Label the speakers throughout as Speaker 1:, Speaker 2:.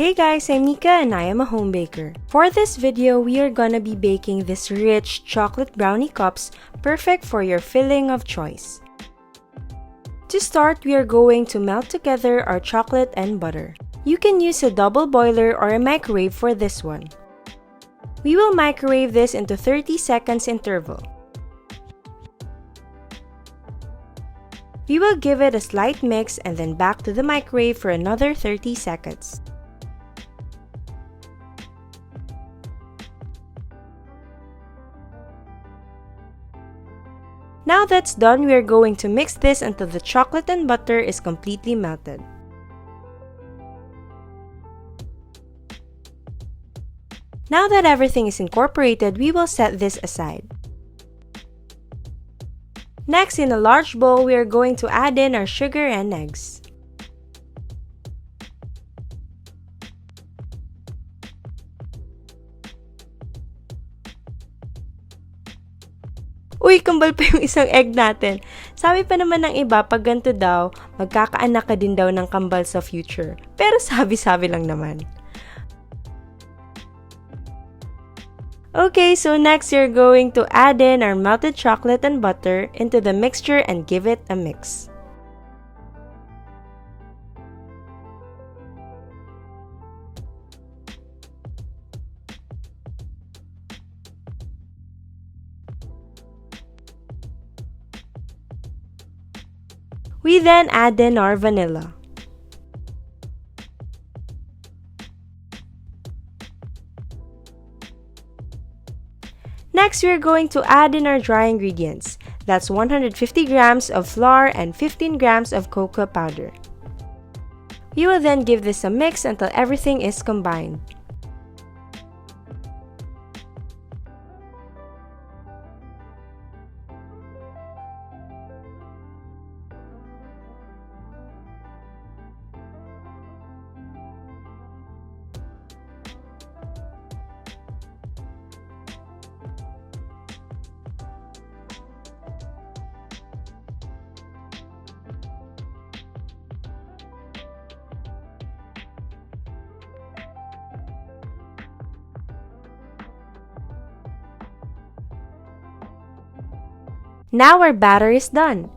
Speaker 1: Hey guys, I'm Nika and I am a home baker. For this video, we are gonna be baking this rich chocolate brownie cups, perfect for your filling of choice. To start, we are going to melt together our chocolate and butter. You can use a double boiler or a microwave for this one. We will microwave this into 30 seconds interval. We will give it a slight mix and then back to the microwave for another 30 seconds. Now that's done, we are going to mix this until the chocolate and butter is completely melted. Now that everything is incorporated, we will set this aside. Next, in a large bowl, we are going to add in our sugar and eggs. Uy, kambal pa yung isang egg natin. Sabi pa naman ng iba, pag ganito daw, magkakaanak ka din daw ng kambal sa future. Pero sabi-sabi lang naman. Okay, so next you're going to add in our melted chocolate and butter into the mixture and give it a mix. We then add in our vanilla. Next, we are going to add in our dry ingredients. That's 150 grams of flour and 15 grams of cocoa powder. We will then give this a mix until everything is combined. Now our batter is done.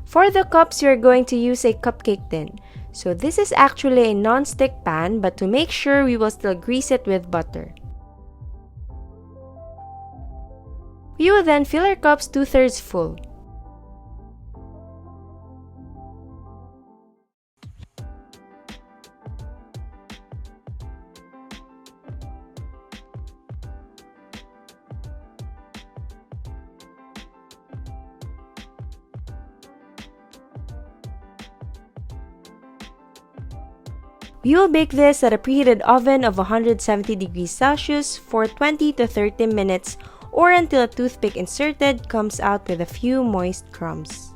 Speaker 1: For the cups, you're going to use a cupcake tin. So this is actually a non-stick pan, but to make sure, we will still grease it with butter. We will then fill our cups 2/3 full. We will bake this at a preheated oven of 170 degrees Celsius for 20 to 30 minutes or until a toothpick inserted comes out with a few moist crumbs.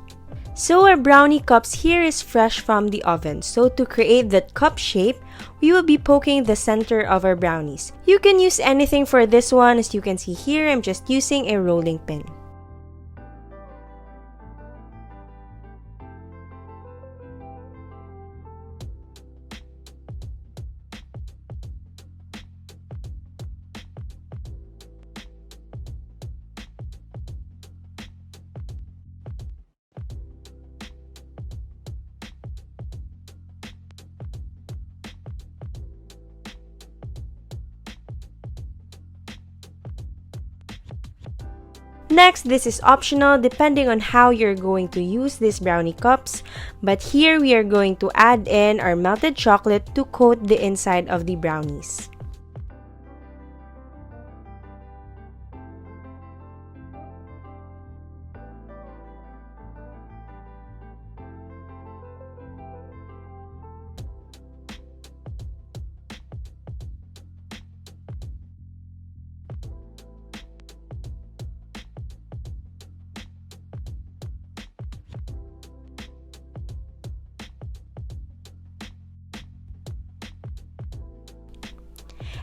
Speaker 1: So our brownie cups here is fresh from the oven. So to create that cup shape, we will be poking the center of our brownies. You can use anything for this one. As you can see here, I'm just using a rolling pin. Next, this is optional depending on how you're going to use these brownie cups, but here we are going to add in our melted chocolate to coat the inside of the brownies.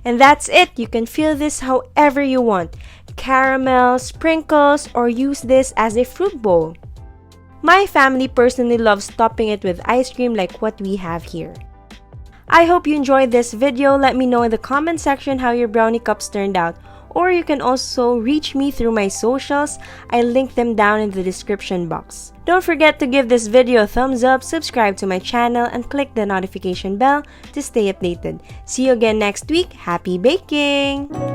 Speaker 1: And that's it! You can fill this however you want. Caramel, sprinkles, or use this as a fruit bowl. My family personally loves topping it with ice cream like what we have here. I hope you enjoyed this video. Let me know in the comment section how your brownie cups turned out. Or you can also reach me through my socials. I link them down in the description box. Don't forget to give this video a thumbs up, subscribe to my channel, and click the notification bell to stay updated. See you again next week. Happy baking!